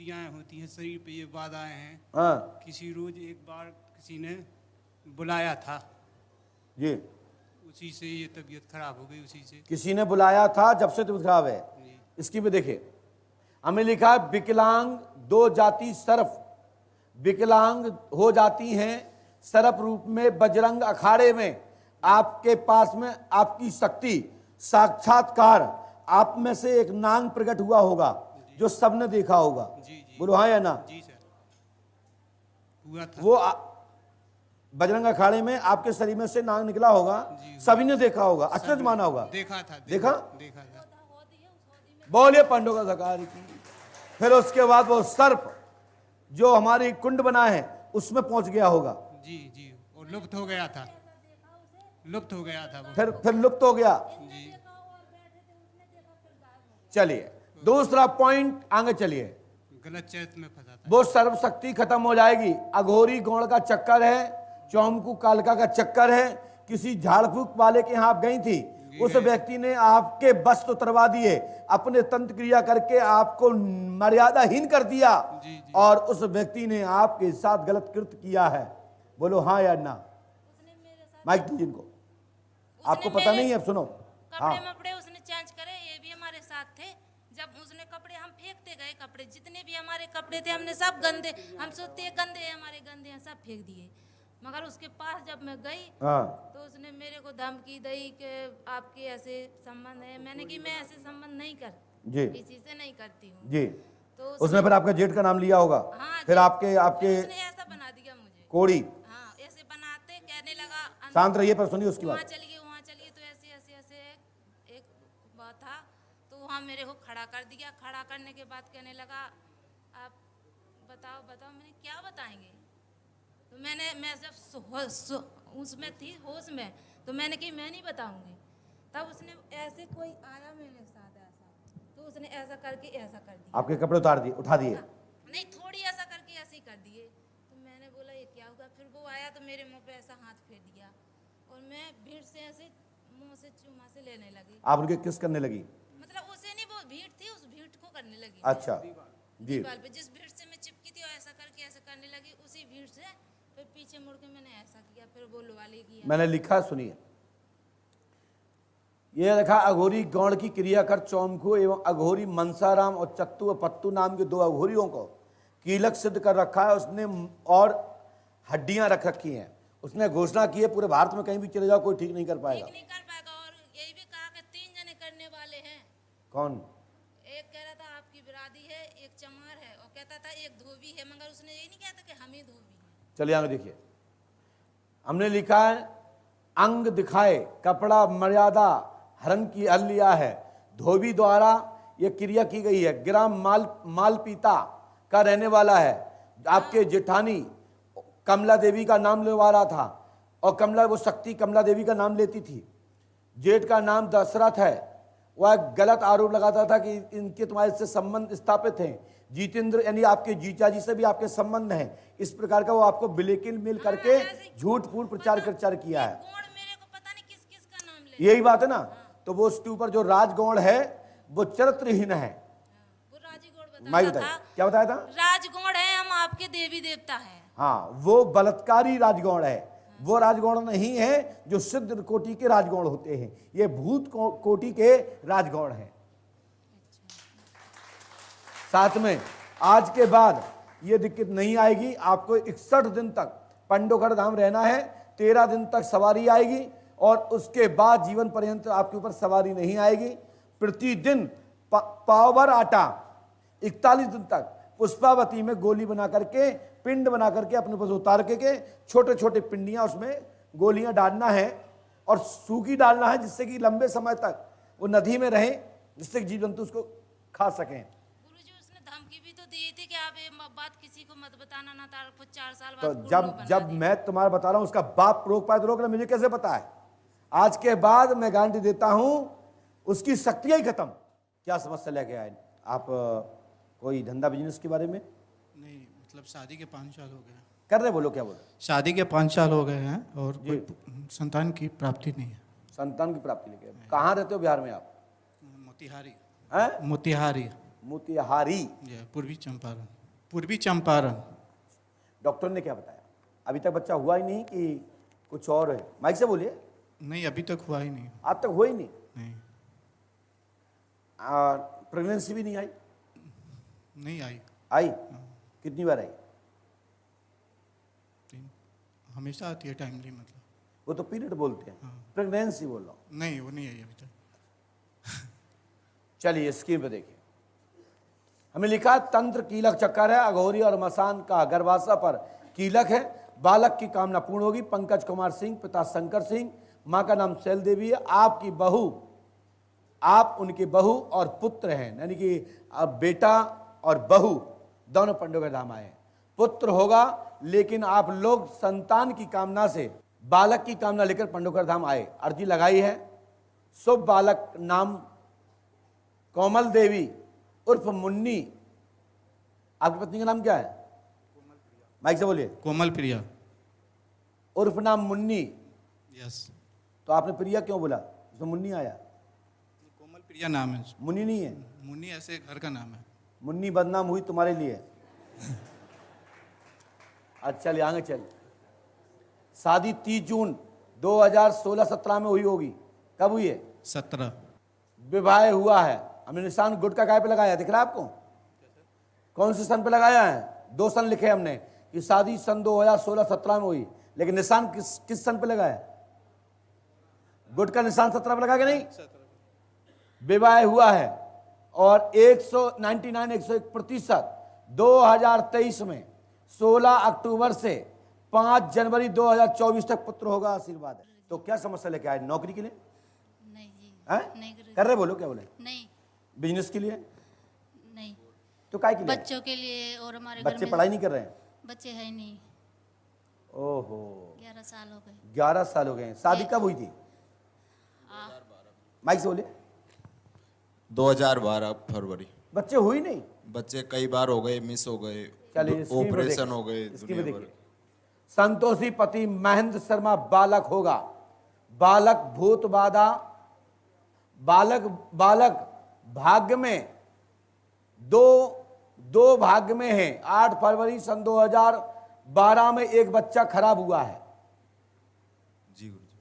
क्रियाएं होती हैं शरीर पे, ये बाधाएं हैं। हाँ किसी रोज एक बार किसी ने बुलाया था, जी, उसी से ये तबीयत खराब हो गई, उसी से। किसी ने बुलाया था, जब से तबीयत खराब है। जी। इसकी भी देखिए, हमने लिखा है विकलांग दो जाति सर्प, विकलांग हो जाती हैं सर्प रूप में बजरंग अखाड़े में। आपके पास में आपकी शक्ति साक्षात्कार, आप में से एक नांग प्रकट हुआ होगा जो सबने देखा होगा। जी जी बोलो हाँ या ना? जी सर, हुआ था। वो बजरंग अखाड़े में आपके शरीर में से नांग निकला होगा, सभी ने देखा होगा, अचरज माना होगा। देखा था, देखा? देखा था। बोलिए पंडों का सरकार की। फिर उसके बाद वो सर्प जो हमारी कुंड बना है उसमें पहुंच गया होगा। जी जी, और लुप्त हो गया था, लुप्त हो गया था वो। फिर लुप्त हो गया। जी। चलिए दूसरा पॉइंट, आगे चलिए। गलत चैत में फंसा था। वो सर्वशक्ति खत्म हो जाएगी। अघोरी गौड़ का चक्कर है, चौमकू कालका का चक्कर है। किसी झाड़ फूक वाले के यहाँ आप गई थी, उस व्यक्ति ने आपके वस्त्र उतरवा दिए, अपने तंत्र क्रिया करके आपको मर्यादाहीन कर दिया। जी, जी। और उस व्यक्ति ने आपके साथ गलत कृत्य किया है। बोलो हाँ या ना? माइक दीजिए इनको, आपको पता नहीं है, सुनो। हाँ कपड़े मपड़े उसने चेंज करे, ये भी हमारे साथ थे। जब उसने कपड़े, हम फेंकते गए कपड़े, जितने भी हमारे कपड़े थे हमने सब गंदे, हम सोचते हैं गंदे हैं हमारे, गंदे हैं, सब फेंक दिए। मगर उसके पास जब मैं गई हाँ तो उसने मेरे को धमकी दी कि आपके ऐसे संबंध है। मैंने कि मैं ऐसे संबंध नहीं कर, जी किसी से नहीं करती हूँ। जी। तो उसने फिर आपका जेठ का नाम लिया होगा। हाँ फिर जी। आपके उसने ऐसा बना दिया मुझे। कोड़ी। हाँ, ऐसे बनाते कहने लगा शांत रहिए पर सुनिए उसकी वहाँ बात। चलिए, वहाँ चलिए। तो ऐसे ऐसे ऐसे एक बात था, तो वहाँ मेरे को खड़ा कर दिया। खड़ा करने के बाद कहने लगा आप बताओ बताओ। मैंने क्या बताएंगे? तो मैं जब उसमें थी, होश में, तो मैंने कही मैं नहीं बताऊंगी। तब उसने ऐसे कोई आया मेरे साथ ऐसा, तो उसने ऐसा करके ऐसा कर दिया। आपके कपड़े उतार दिए, उठा दिए? नहीं, थोड़ी ऐसा करके ऐसे ही कर दिए। तो मैंने बोला ये क्या होगा? फिर वो आया तो मेरे मुंह पे ऐसा हाथ फेर दिया और मैं भीड़ से ऐसे मुंह से चूमा से लेने लगी। आप उनके किस करने लगी? मतलब उसे नहीं, वो भीड़ थी, उस भीड़ को करने लगी। अच्छा जी। दीवार पे जिस भीड़ से मैं चिपकी थी और ऐसा करके ऐसा करने लगी, उसी भीड़ से फिर पीछे मुड़ के मैंने ऐसा किया, फिर वो वाले किया। मैंने लिखा, सुनिए, ये लिखा अघोरी गौड़ की क्रिया कर चौमकू एवं अघोरी मनसाराम और चत्तू और पत्तू नाम के दो अघोरियों को कीलक सिद्ध कर रखा है उसने, और हड्डियां रख रखी हैं। उसने घोषणा की है पूरे भारत में कहीं भी चले जाओ कोई ठीक नहीं कर पाएगा। ठीक नहीं कर पाएगा। और यही भी कहा कि 3 जने करने वाले हैं। कौन? एक कह रहा था आपकी बिरादी है, एक चमार है, और कहता था एक धोबी है। मगर उसने यही नहीं कहता कि हम ही धोबी हैं। चलिए आगे देखिए, हमने लिखा है अंग दिखाए कपड़ा मर्यादा हरण की हल लिया है। धोबी द्वारा यह क्रिया की गई है। ग्राम मालपीता का रहने वाला है। आपके जेठानी कमला देवी का नाम लेवा रहा था, और कमला, वो शक्ति कमला देवी का नाम लेती थी। जेठ का नाम दशरथ है। वह गलत आरोप लगाता था कि इनके तुम्हारे से संबंध स्थापित हैं। जितेंद्र यानी आपके जीजा जी से भी आपके संबंध हैं। इस प्रकार का वो आपको ब्लैकमेल मिल करके झूठ फूट प्रचार किया है। गौड़ मेरे को पता नहीं किस किस का नाम ले। यही बात है ना? तो वो उसके ऊपर जो राजगौड़ है वो चरित्रहीन है। वो राजगौड़ माई बताया बताइए था, क्या बताया था? राजगौड़ है, हम आपके देवी देवता हैं। हाँ, वो बलात्कारी राजगौड़ है। वो राजगौड़ नहीं है जो सिद्ध कोटि के राजगौड़ होते हैं। ये भूत कोटि के राजगौड़ हैं। साथ में आज के बाद ये दिक्कत नहीं आएगी। आपको 61 दिन तक पंडोगढ़ धाम रहना है। 13 दिन तक सवारी आएगी और उसके बाद जीवन पर्यंत आपके ऊपर सवारी नहीं आएगी। प्रतिदिन पावर आटा 41 दिन तक पुष्पावती में गोली बना करके, पिंड बना करके अपने पास उतार के छोटे छोटे पिंडियां उसमें गोलियां डालना है और सूखी डालना है, जिससे कि लंबे समय तक वो नदी में रहे, जिससे जीव जंतु उसको खा सकें। गुरुजी उसने धमकी भी तो दी थी कि आप ये बात किसी को मत बताना, ना तार कुछ 4 साल तो बाद जब मैं तुम्हारा बता रहा हूं उसका बाप रोक पाए तो रोक ले, मुझे कैसे पता है? आज के बाद मैं गारंटी देता हूं उसकी शक्तियां ही खत्म। क्या समस्या लेके आए आप? कोई धंधा बिजनेस के बारे में? नहीं, मतलब शादी के 5 साल हो गए। कर रहे, बोलो क्या बोल रहे? शादी के 5 साल हो गए हैं और कोई संतान की प्राप्ति नहीं है। संतान की प्राप्ति लेके कहाँ रहते हो बिहार में आप? मोतिहारी। हैं? मोतिहारी। मोतिहारी। ये पूर्वी चंपारण, पूर्वी चंपारण। डॉक्टर ने क्या बताया? अभी तक बच्चा हुआ ही नहीं कि कुछ और है? माइक से बोलिए। नहीं, अभी तक हुआ ही नहीं। आज तक हुआ ही नहीं? नहीं, प्रेगनेंसी भी नहीं आई? नहीं आई। आई? कितनी बार आई? हमेशा आती है टाइमली, मतलब। वो तो पीरियड बोलते हैं, प्रेगनेंसी बोल रहा हूँ। नहीं, वो नहीं आई अभी तक। चलिए स्क्रीन पे देखिए, हमें लिखा है तंत्र कीलक चक्कर है, अघोरी और मसान का गर्भाशय पर कीलक है, बालक की कामना पूर्ण होगी। पंकज कुमार सिंह, पिता शंकर सिंह, मां का नाम शैल देवी है। आपकी बहू, आप उनके बहू और पुत्र हैं, यानी कि अब बेटा और बहू दोनों पंडोगर धाम आए हैं। पुत्र होगा, लेकिन आप लोग संतान की कामना से बालक की कामना लेकर पंडोगर धाम आए, अर्जी लगाई है। शुभ बालक नाम कोमल देवी उर्फ मुन्नी। आपकी पत्नी का नाम क्या है? माइक से बोलिए। कोमल प्रिया। उर्फ नाम मुन्नी। यस। तो आपने प्रिया क्यों बोला? उसमें मुन्नी आया। कोमल प्रिया नाम है। मुन्नी नहीं है। मुन्नी ऐसे घर का नाम है। मुन्नी बदनाम हुई तुम्हारे लिए। अच्छा चलिए आगे चल। शादी 30 जून 2016-17 में हुई होगी। कब हुई है? 17। विवाह हुआ है। हमने निशान गुटका काय पे लगाया, दिख रहा है आपको? कौन से सन पे लगाया है? 2 सन लिखे हमने कि शादी सन 2016-17 में हुई, लेकिन निशान किस सन पे लगाया? गुट का निशान 17 पे लगा के नहीं? विवाह हुआ है और 101% 2023 में 16 अक्टूबर से 5 जनवरी 2024 तक पुत्र होगा। आशीर्वाद है। तो क्या समस्या लेके आए? नौकरी के लिए? नहीं जी, हैं? नहीं गुरुजी। कर रहे? बोलो क्या बोले? नहीं, बिजनेस के लिए? नहीं, तो काय के लिए? बच्चों के लिए। और हमारे घर बच्चे में पढ़ाई नहीं कर रहे हैं? बच्चे है नहीं। ओहो, 11 साल हो गए। 11 साल हो गए हैं। शादी कब हुई थी? माइक से बोलिए। 2012 फरवरी। बच्चे हुई नहीं? बच्चे कई बार हो गए, मिस हो गए, चलिए स्क्रीन पे ऑपरेशन देखिए। हो गए स्क्रीन पे दुनिया भर। देखिए। संतोषी पति महेंद्र शर्मा बालक होगा। बालक भूत बाधा, बालक भाग्य में दो भाग्य में है। 8 फरवरी सन 2012 में एक बच्चा खराब हुआ है। जी गुरुजी।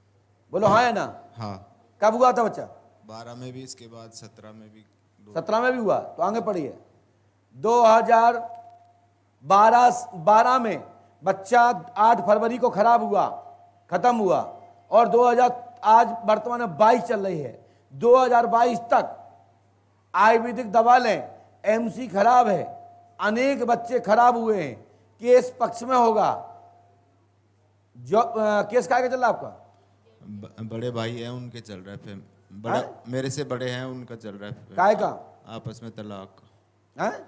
बोलो हाँ या ना? हाँ, कब हुआ था बच्चा? 12 में भी, इसके बाद 17 में भी। 17 में भी हुआ? तो आगे पढ़िए। 2012 में बच्चा 8 फरवरी को खराब हुआ, खत्म हुआ, और 2000 आज वर्तमान में 22 चल रही है। 2022 तक आयुर्वेदिक दवा लें, एमसी खराब है, अनेक बच्चे खराब हुए हैं। केस पक्ष में होगा। जो केस काय का चल रहा है आपका? बड़े भाई हैं उनके चल रहा है, फिर बड़ा मेरे से बड़े हैं उनका चल रहा है। काय का? आपस में तलाक, है?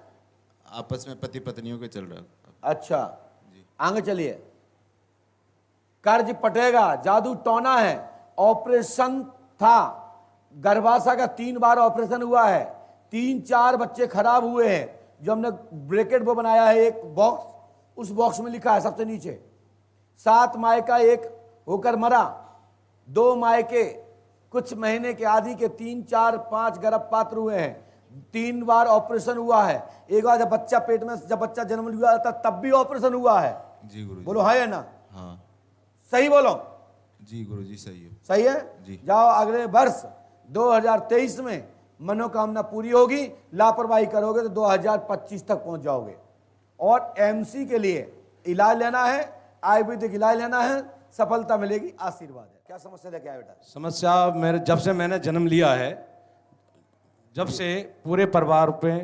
आपस में पति पत्नियों के चल रहा है। अच्छा आगे चलिए। कर्ज पटेगा, जादू टोना है, ऑपरेशन था, गर्भाशय का 3 बार ऑपरेशन हुआ है, 3-4 बच्चे खराब हुए हैं। जो हमने ब्रैकेट वो बनाया है एक बॉक्स, उस बॉक्स में लिखा है सबसे नीचे 7 मायका 1 होकर मरा, 2 मायके कुछ महीने के आदि के, 3, 4, 5 गर्भपात हुए हैं, 3 बार ऑपरेशन हुआ है। एक बार जब बच्चा पेट में, जब बच्चा जन्म लिया था तब भी ऑपरेशन हुआ है। जी गुरुजी। बोलो हाँ या ना? हाँ सही बोलो। जी गुरुजी, सही है। सही है जी। जाओ अगले वर्ष 2023 में मनोकामना पूरी होगी। लापरवाही करोगे तो 2025 तक पहुंच जाओगे। और एमसी के लिए इलाज लेना है, आयुर्वेदिक इलाज लेना है, सफलता मिलेगी। आशीर्वाद है। क्या समस्या लेके आए बेटा? समस्या जब से मैंने जन्म लिया है, जब से पूरे परिवार पे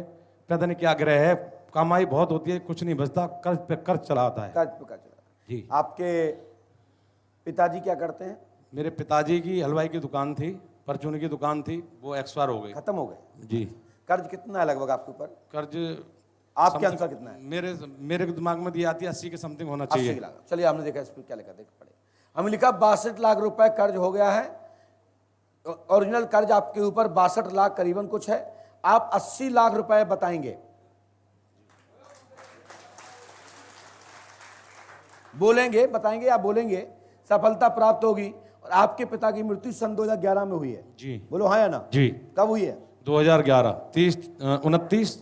पता नहीं क्या ग्रह है, कमाई बहुत होती है, कुछ नहीं बचता, कर्ज पे कर्ज चला आता है। कर्ज पे कर्ज चला। जी। आपके पिताजी क्या करते हैं? मेरे पिताजी की हलवाई की दुकान थी, परचून की दुकान थी, वो एक्सपायर हो गई। खत्म हो गए? जी। कर्ज कितना है लगभग आपके ऊपर? कर्ज आपके अनुसार कितना है? मेरे दिमाग में दिया आती है 80 के समथिंग होना 80 चाहिए। लाख। चलिए हमने देखा इस पर क्या लिखा, देख पड़े। हमने लिखा 62 लाख रुपए कर्ज हो गया है। ओरिजिनल कर्ज आपके ऊपर 62 लाख करीबन कुछ है। आप 80 लाख रुपए बताएंगे, बोलेंगे, बताएंगे, आप बोलेंगे, सफलता प्राप्त होगी। और आपके पिता की मृत्यु सन 2011 में हुई है। जी। बोलो हाँ या ना? जी। कब हुई है? 2011 29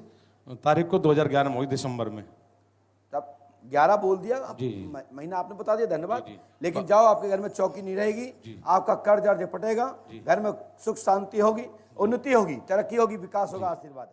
तारीख को 2011 में हुई, दिसंबर में। तब 11 बोल दिया, जी। महीना आपने बता दिया, धन्यवाद। जी। लेकिन जाओ, आपके घर में चौकी नहीं रहेगी, आपका कर्ज अर्ज पटेगा, घर में सुख शांति होगी, उन्नति होगी, तरक्की होगी, विकास होगा, आशीर्वाद है।